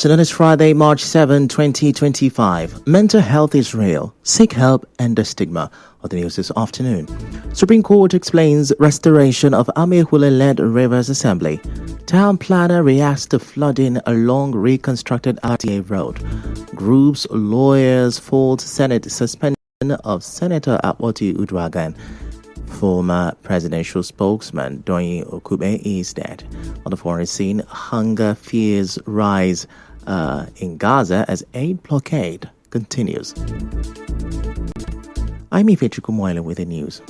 afternoon. It's Friday, March 7, 2025. Mental health is real. Seek help and the stigma. Of the news this afternoon. Supreme Court explains restoration of Amehule-led Rivers Assembly. Town planner reacts to flooding along reconstructed RTA road. Groups, lawyers fault Senate suspension of Senator Apoti Uduaghan. Former presidential spokesman Doyin Okube is dead. On the foreign scene, hunger fears rise in Gaza as aid blockade continues. I'm Ifechuku Moyle with the news.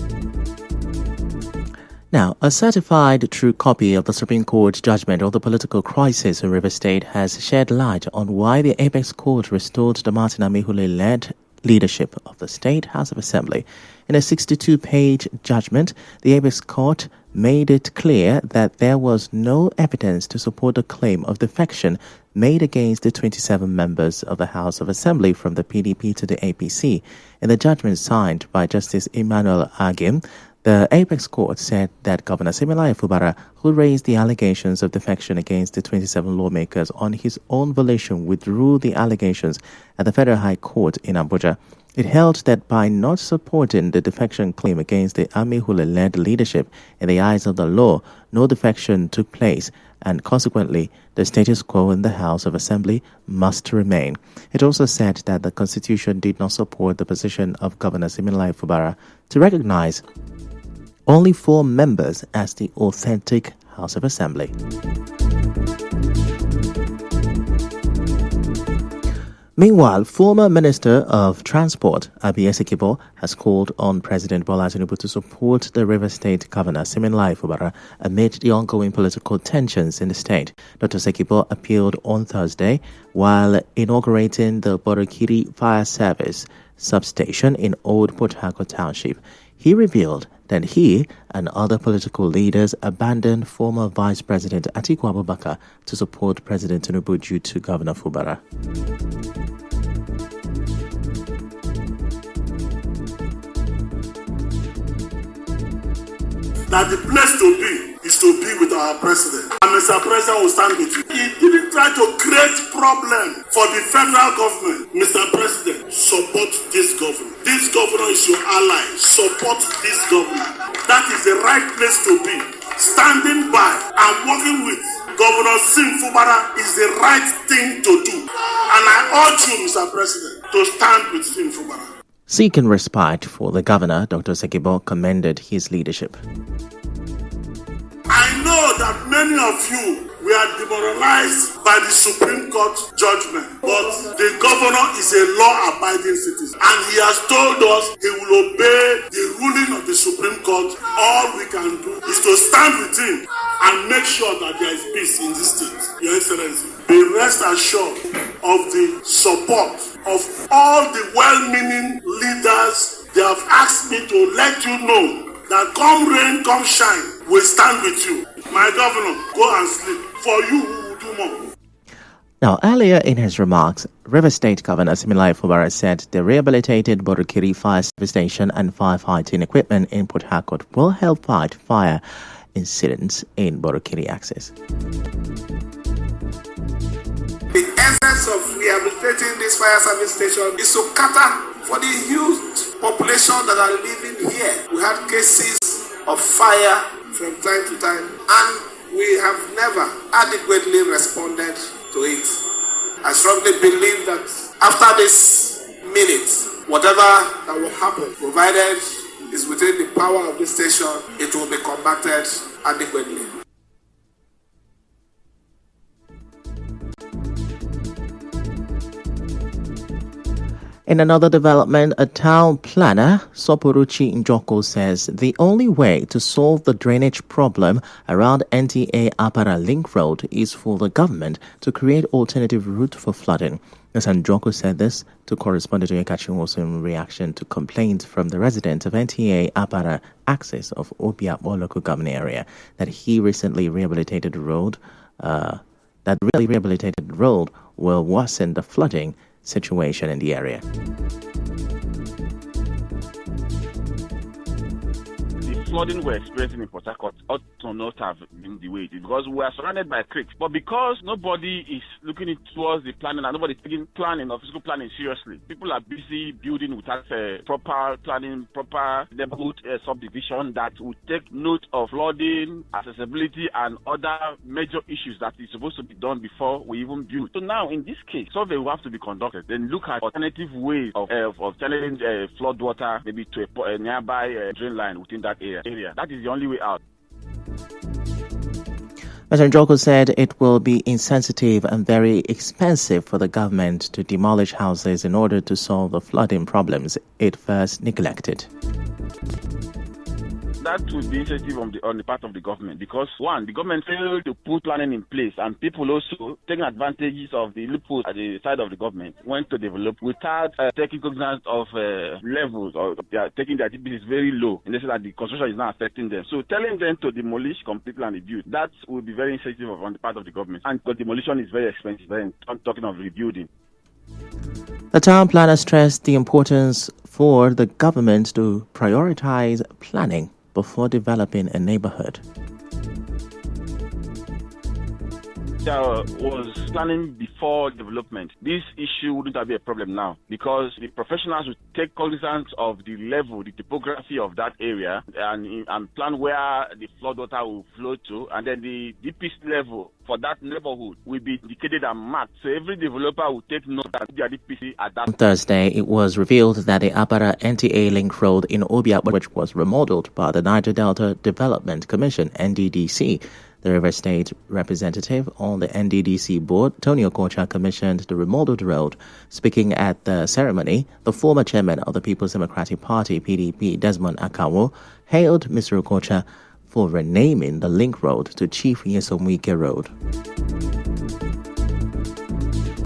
Now, a certified true copy of the Supreme Court judgment on the political crisis in Rivers State has shed light on why the Apex Court restored the Martin Amehule-led leadership of the State House of Assembly. In a 62-page judgment, the Apex Court made it clear that there was no evidence to support the claim of defection made against the 27 members of the House of Assembly from the PDP to the APC. In the judgment signed by Justice Emmanuel Agim, the Apex Court said that Governor Siminalayi Fubara, who raised the allegations of defection against the 27 lawmakers on his own volition, withdrew the allegations at the Federal High Court in Abuja. It held that by not supporting the defection claim against the Amehule-led leadership in the eyes of the law, no defection took place, and consequently, the status quo in the House of Assembly must remain. It also said that the Constitution did not support the position of Governor Siminalayi Fubara to recognize only 4 members as the authentic House of Assembly. Meanwhile, former Minister of Transport Abi Esekibo has called on President Bola Tinubu to support the Rivers State Governor Siminalayi Fubara amid the ongoing political tensions in the state. Dr. Esekibo appealed on Thursday while inaugurating the Borokiri Fire Service substation in Old Port Harcourt Township. He revealed that he and other political leaders abandoned former Vice President Atiku Abubakar to support President Tinubu due to Governor Fubara. That the place to be is to be with our president. And Mr. President will stand with you. He didn't try to create problem for the federal government. Mr. President, support this governor. This governor is your ally. Support this governor. That is the right place to be. Standing by and working with Governor Sim Fubara is the right thing to do. And I urge you, Mr. President, to stand with Sim Fubara. Seeking respite for the governor, Dr. Esekibo commended his leadership. I know that many of you were demoralized by the Supreme Court judgment, but the governor is a law-abiding citizen, and he has told us he will obey the ruling of the Supreme Court. All we can do is to stand with him and make sure that there is peace in this state. Your Excellency, be rest assured of the support of all the well-meaning leaders. They have asked me to let you know that come rain, come shine, we stand with you. My governor, go and sleep. For you, we will do more. Now, earlier in his remarks, Rivers State Governor Siminalayi Fubara said the rehabilitated Borokiri Fire Service Station and firefighting equipment in Port Harcourt will help fight fire incidents in Borokiri Axis. The essence of rehabilitating this fire service station is to cater for the huge population that are living here. We had cases of fire from time to time, and we have never adequately responded to it. I strongly believe that after this minute, whatever that will happen, provided is within the power of this station, it will be combated adequately. In another development, a town planner, Soporuchi Njoko, says the only way to solve the drainage problem around NTA Apara Link Road is for the government to create alternative route for flooding. Ms. Njoko said this to correspondent Onyekachi Nwosu in reaction to complaints from the resident of NTA Apara Axis of Obiakpo local government area that he recently rehabilitated road, will worsen the flooding situation in the area. The flooding we're experiencing in Port Harcourt ought to not have been the way it is, because we are surrounded by creeks. But because nobody is looking towards the planning and nobody's taking planning or physical planning seriously, people are busy building without proper planning, proper neighborhood subdivision that would take note of flooding, accessibility, and other major issues that is supposed to be done before we even build. So now, in this case, survey will have to be conducted. Then look at alternative ways of channeling flood water, maybe to a nearby drain line within that area. That is the only way out. Mr. Njoku said it will be insensitive and very expensive for the government to demolish houses in order to solve the flooding problems it first neglected. That would be insensitive on the part of the government, because one, the government failed to put planning in place, and people also taking advantages of the loopholes at the side of the government went to develop without taking cognizance of levels, or they are taking their DPs very low, and they say that the construction is not affecting them. So telling them to demolish completely and rebuild, that would be very insensitive on the part of the government, and because demolition is very expensive. I'm talking of rebuilding. The town planner stressed the importance for the government to prioritize planning before developing a neighborhood. There was planning before development. This issue wouldn't have been a problem now, because the professionals would take cognizance of the level, the topography of that area, and plan where the flood water will flow to, and then the deepest level for that neighborhood will be indicated and marked. So every developer will take note that their DPC at that. On Thursday, it was revealed that the Apara NTA Link Road in Obia, which was remodeled by the Niger Delta Development Commission, NDDC, the River State representative on the NDDC board, Tony Okocha, commissioned the remodeled road. Speaking at the ceremony, the former chairman of the People's Democratic Party, PDP, Desmond Akawo, hailed Mr. Okocha for renaming the link road to Chief Nyesom Wike Road.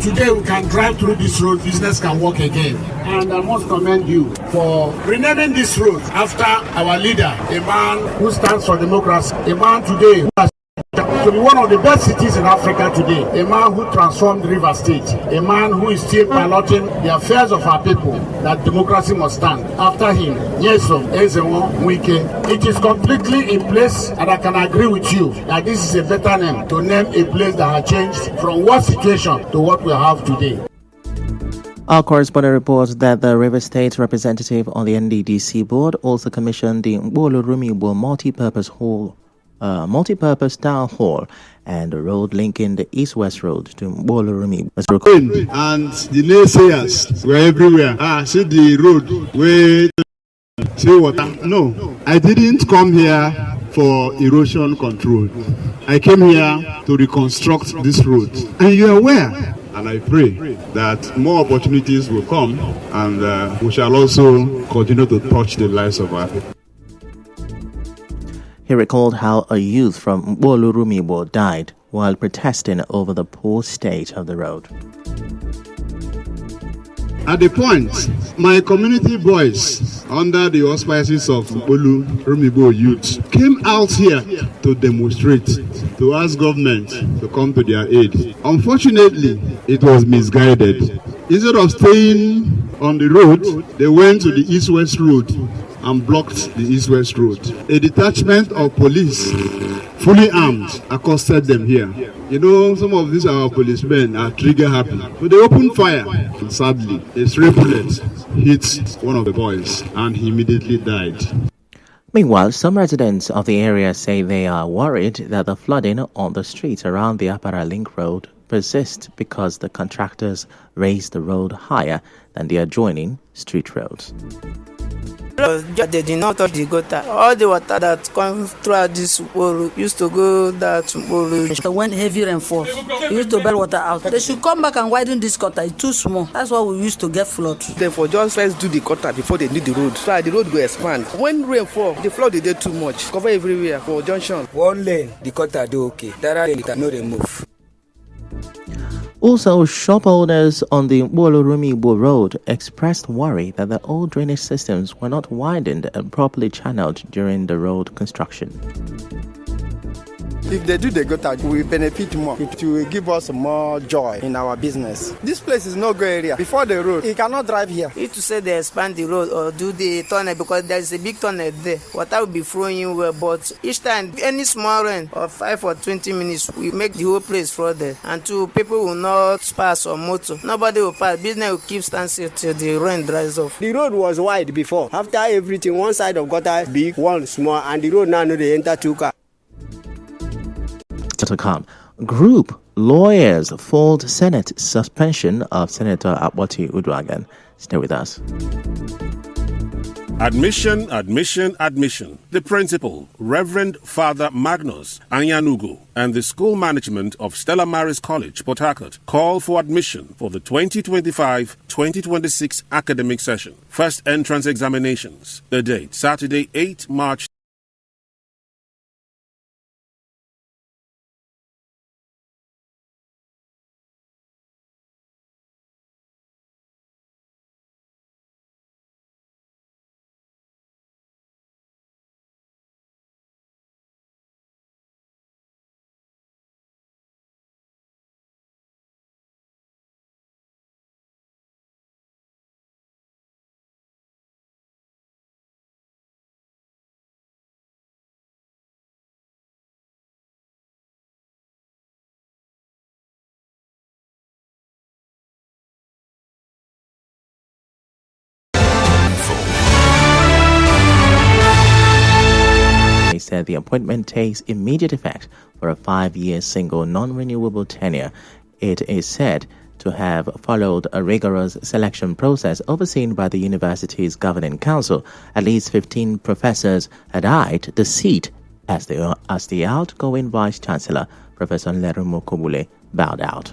Today we can drive through this road, business can work again. And I must commend you for renaming this road after our leader, a man who stands for democracy, a man today who has to be one of the best cities in Africa today, a man who transformed River State, a man who is still piloting the affairs of our people, that democracy must stand. After him, Nyesom Wike. It is completely in place, and I can agree with you that this is a better name to name a place that has changed from one situation to what we have today. Our correspondent reports that the River State representative on the NDDC board also commissioned the Mbolo Rumibo multi-purpose town hall and the road linking the east-west road to Mbolo Rumibo. And the naysayers were everywhere. See the road where see water. No, I didn't come here for erosion control. I came here to reconstruct this road. And you are aware. And I pray that more opportunities will come, and we shall also continue to touch the lives of our people. He recalled how a youth from Mbolo Rumibo died while protesting over the poor state of the road. At the point, my community boys, under the auspices of Mbolo Rumibo youth, came out here to demonstrate, to ask government to come to their aid. Unfortunately, it was misguided. Instead of staying on the road, they went to the east-west road and blocked the east-west road. A detachment of police, fully armed, accosted them here. You know, some of these our policemen are trigger happy. So they opened fire. And sadly, a stray bullet hit one of the boys and he immediately died. Meanwhile, some residents of the area say they are worried that the flooding on the streets around the Apara Link Road persists because the contractors raised the road higher than the adjoining street roads. They did not touch the gutter. All the water that comes throughout this wall used to go that to when heavy rainfall, we used to bail water out. They should come back and widen this gutter. It's too small. That's why we used to get flood. Therefore, just first do the gutter before they need the road. So the road will expand. When rain fall, the flood is there too much. Cover everywhere for junction. One lane, the gutter do okay. That lane, it no remove. Also, shop owners on the Mbolo Rumibo Road expressed worry that the old drainage systems were not widened and properly channeled during the road construction. If they do the gutter, we benefit more. It will give us more joy in our business. This place is no go area. Before the road, you cannot drive here. If to say they expand the road or do the tunnel, because there is a big tunnel there, water will be flowing in well. But each time, any small rain of 5 or 20 minutes, we make the whole place flooded. And two, people will not pass on motor. Nobody will pass. Business will keep standing till the rain dries off. The road was wide before. After everything, one side of gutter big, one small, and the road now they enter 2 cars. To come, group lawyers fault Senate suspension of Senator Akpoti Uduaghan. Stay with us. Admission, admission, admission. The principal, Reverend Father Magnus Anyanugu, and the school management of Stella Maris College, Port Harcourt, call for admission for the 2025-2026 academic session. First entrance examinations. The date, Saturday, 8 March. Said the appointment takes immediate effect for a 5-year single non-renewable tenure. It is said to have followed a rigorous selection process overseen by the university's governing council. At least 15 professors had eyed the seat as the outgoing vice-chancellor, Professor Nleru Mokobule, bowed out.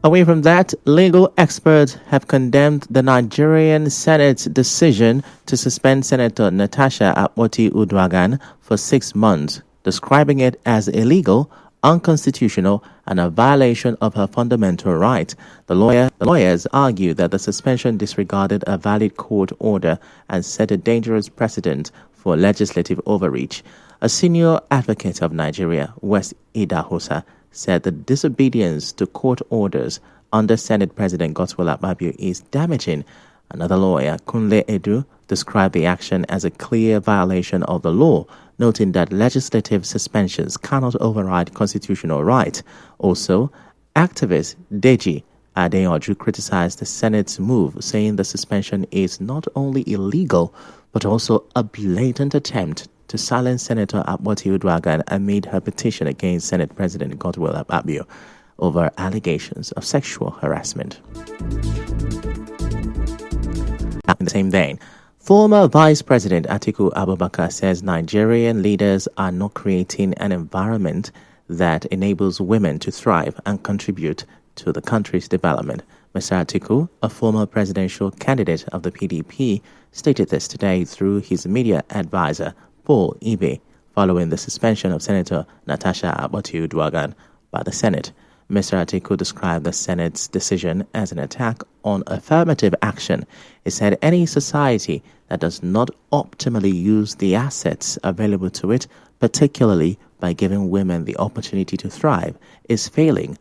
Away from that, legal experts have condemned the Nigerian Senate's decision to suspend Senator Natasha Akpoti Uduaghan for 6 months, describing it as illegal, unconstitutional, and a violation of her fundamental right. The lawyers argue that the suspension disregarded a valid court order and set a dangerous precedent for legislative overreach. A senior advocate of Nigeria, West Idahosa, said the disobedience to court orders under Senate President Godswill Akpabio is damaging. Another lawyer, Kunle Edu, described the action as a clear violation of the law, noting that legislative suspensions cannot override constitutional right. Also, activist Deji Adeyanju criticized the Senate's move, saying the suspension is not only illegal, but also a blatant attempt to silence Senator Akpoti Uduaghan amid her petition against Senate President Godswill Akpabio over allegations of sexual harassment. In the same vein, former Vice President Atiku Abubakar says Nigerian leaders are not creating an environment that enables women to thrive and contribute to the country's development. Mr. Atiku, a former presidential candidate of the PDP, stated this today through his media advisor, Paul Ibe, following the suspension of Senator Natasha Akpoti Uduaghan by the Senate. Mr. Atiku described the Senate's decision as an attack on affirmative action. He said any society that does not optimally use the assets available to it, particularly by giving women the opportunity to thrive, is failing.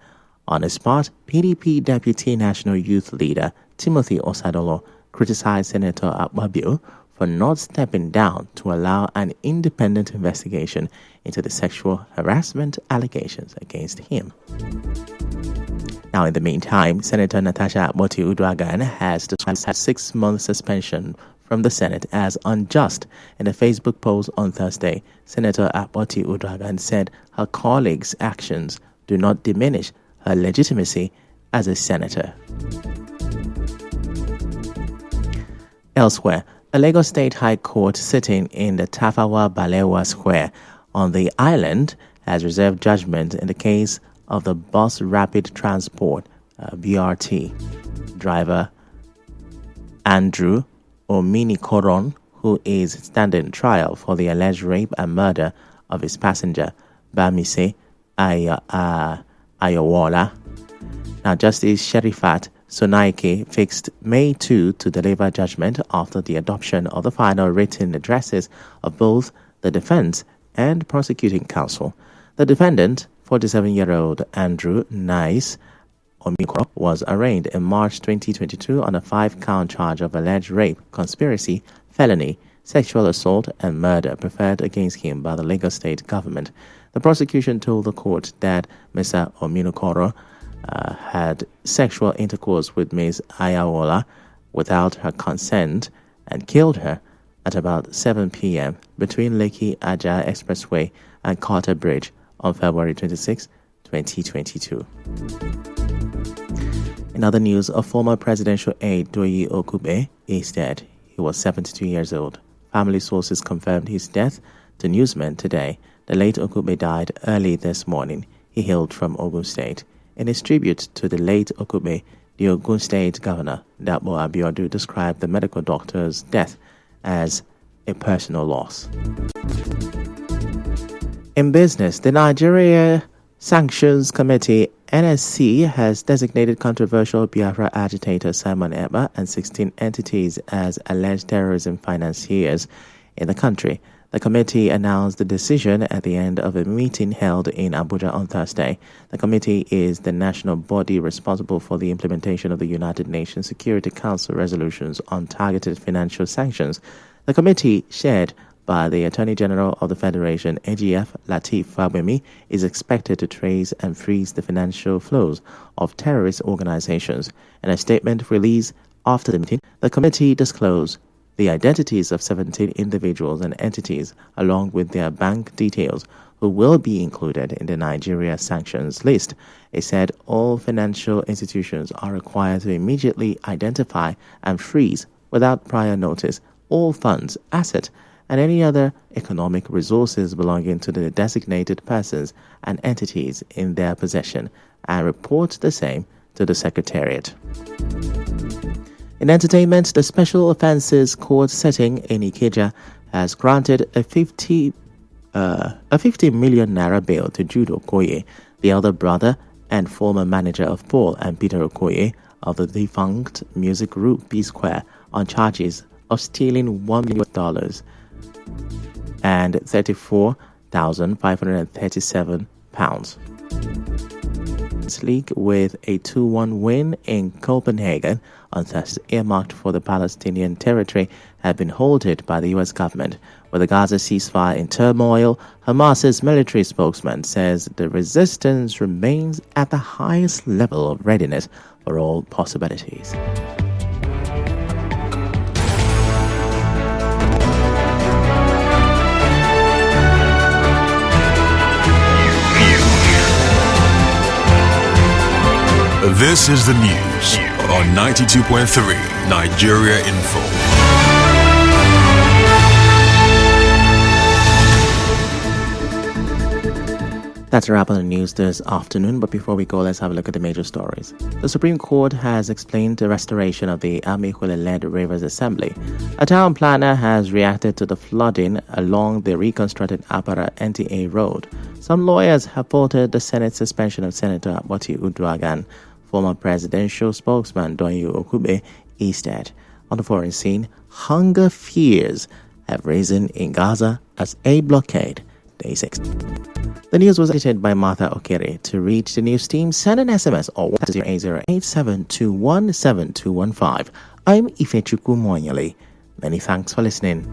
On his part, PDP Deputy National Youth Leader Timothy Osadolo criticized Senator Akpabio for not stepping down to allow an independent investigation into the sexual harassment allegations against him. Now, in the meantime, Senator Natasha Akpoti Uduaghan has described a 6-month suspension from the Senate as unjust. In a Facebook post on Thursday, Senator Akpoti Uduaghan said her colleagues' actions do not diminish her legitimacy as a senator. Elsewhere, a Lagos State High Court sitting in the Tafawa Balewa Square on the island has reserved judgment in the case of the Bus Rapid Transport BRT driver Andrew Omini-Koron, who is standing trial for the alleged rape and murder of his passenger Bamise Ayowola. Now, Justice Sherifat Sonaike fixed May 2 to deliver judgment after the adoption of the final written addresses of both the defense and prosecuting counsel. The defendant, 47-year-old Andrew Nice Omikoro, was arraigned in March 2022 on a 5-count charge of alleged rape, conspiracy, felony, sexual assault, and murder preferred against him by the Lagos State government. The prosecution told the court that Mr. Omikoro had sexual intercourse with Ms. Ayawola without her consent and killed her at about 7 p.m. between Lekki Aja Expressway and Carter Bridge on February 26, 2022. In other news, a former presidential aide, Doyi Okube, is dead. He was 72 years old. Family sources confirmed his death to newsmen today. The late Okube died early this morning. He hailed from Ogun State. In his tribute to the late Okube, the Ogun State Governor, Dapo Abiodun, described the medical doctor's death as a personal loss. In business, the Nigeria Sanctions Committee, NSC, has designated controversial Biafra agitator Simon Ekpa and 16 entities as alleged terrorism financiers in the country. The committee announced the decision at the end of a meeting held in Abuja on Thursday. The committee is the national body responsible for the implementation of the United Nations Security Council resolutions on targeted financial sanctions. The committee, chaired by the Attorney General of the Federation, AGF Lateef Fagbemi, is expected to trace and freeze the financial flows of terrorist organizations. In a statement released after the meeting, the committee disclosed the identities of 17 individuals and entities, along with their bank details, who will be included in the Nigeria sanctions list. It said all financial institutions are required to immediately identify and freeze, without prior notice, all funds, assets, and any other economic resources belonging to the designated persons and entities in their possession, and report the same to the Secretariat. In entertainment, the Special Offences Court setting in Ikeja has granted a 50 million naira bail to Jude Okoye, the elder brother and former manager of Paul and Peter Okoye of the defunct music group P-Square, on charges of stealing $1 million and £34,537. League with a 2-1 win in Copenhagen on Thursday, earmarked for the Palestinian territory, had been halted by the U.S. government. With the Gaza ceasefire in turmoil, Hamas's military spokesman says the resistance remains at the highest level of readiness for all possibilities. This is the news on 92.3 Nigeria Info. That's a wrap on the news this afternoon, but before we go, let's have a look at the major stories. The Supreme Court has explained the restoration of the Amaewhule-led Rivers Assembly. A town planner has reacted to the flooding along the reconstructed Apara NTA Road. Some lawyers have faulted the Senate suspension of Senator Akpoti Uduaghan. Former presidential spokesman Doyi Okube is dead. On the foreign scene, hunger fears have risen in Gaza as a blockade. Day 6. The news was edited by Martha Okere. To reach the news team, send an SMS or WhatsApp 08087217215. I'm Ifechukwu Moanyale. Many thanks for listening.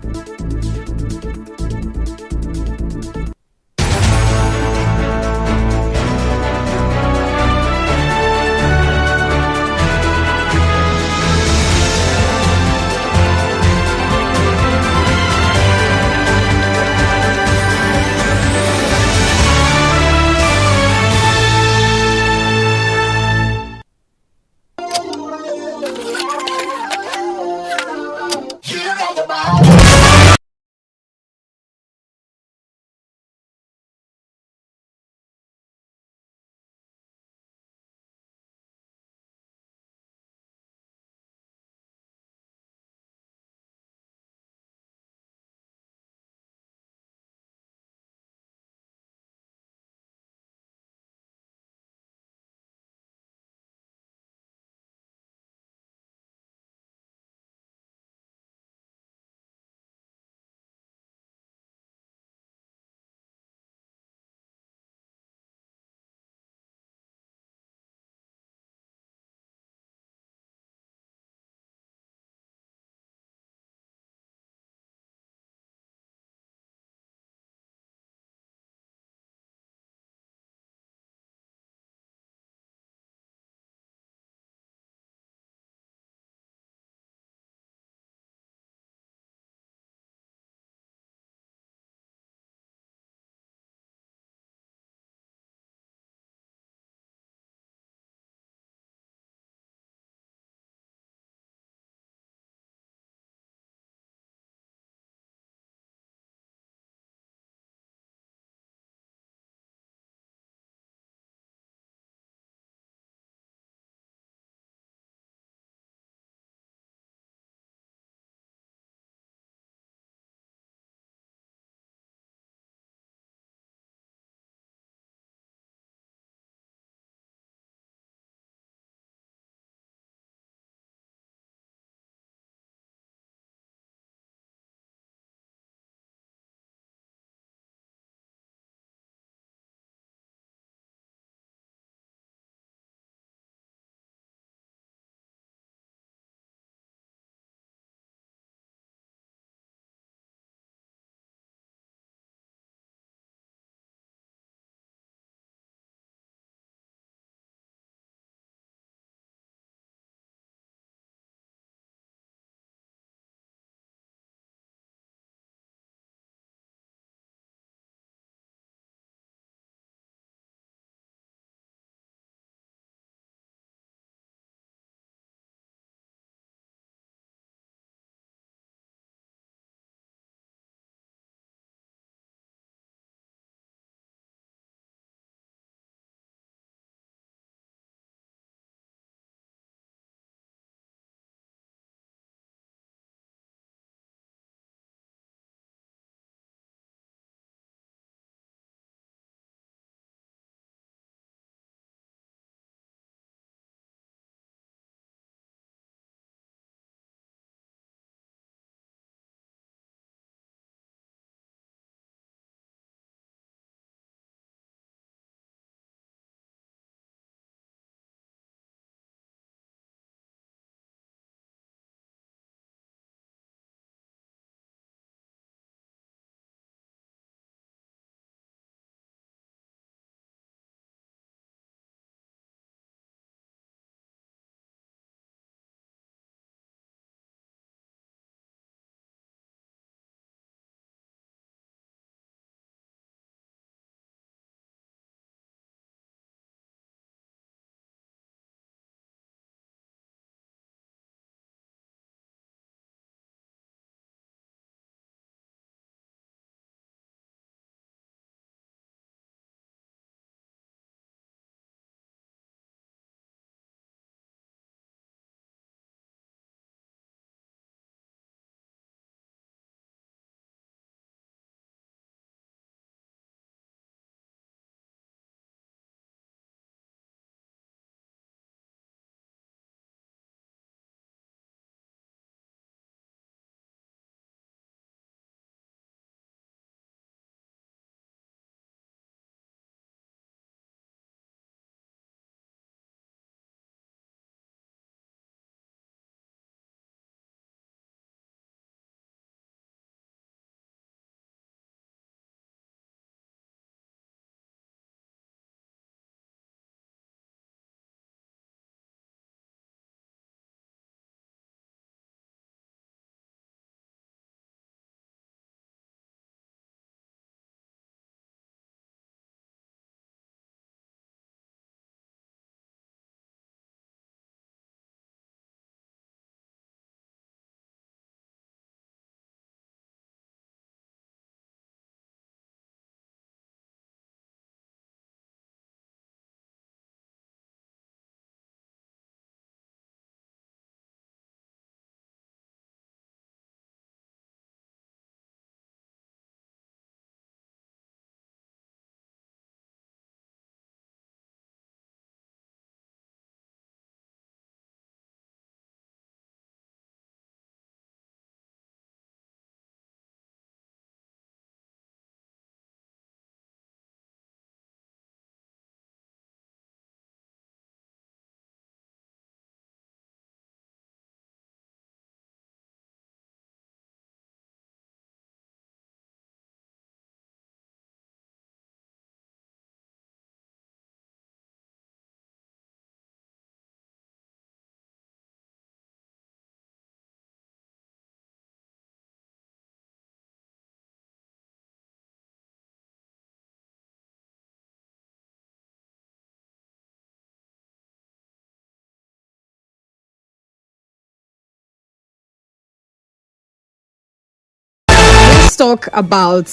let's talk about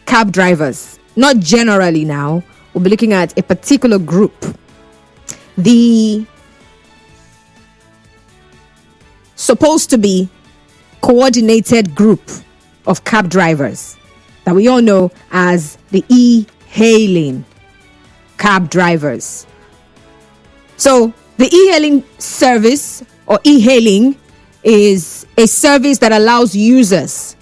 cab drivers. Not generally now. We'll be looking at a particular group. The supposed to be coordinated group of cab drivers that we all know as the e-hailing cab drivers. So the e-hailing service or e-hailing is a service that allows users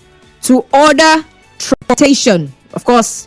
to order transportation, of course,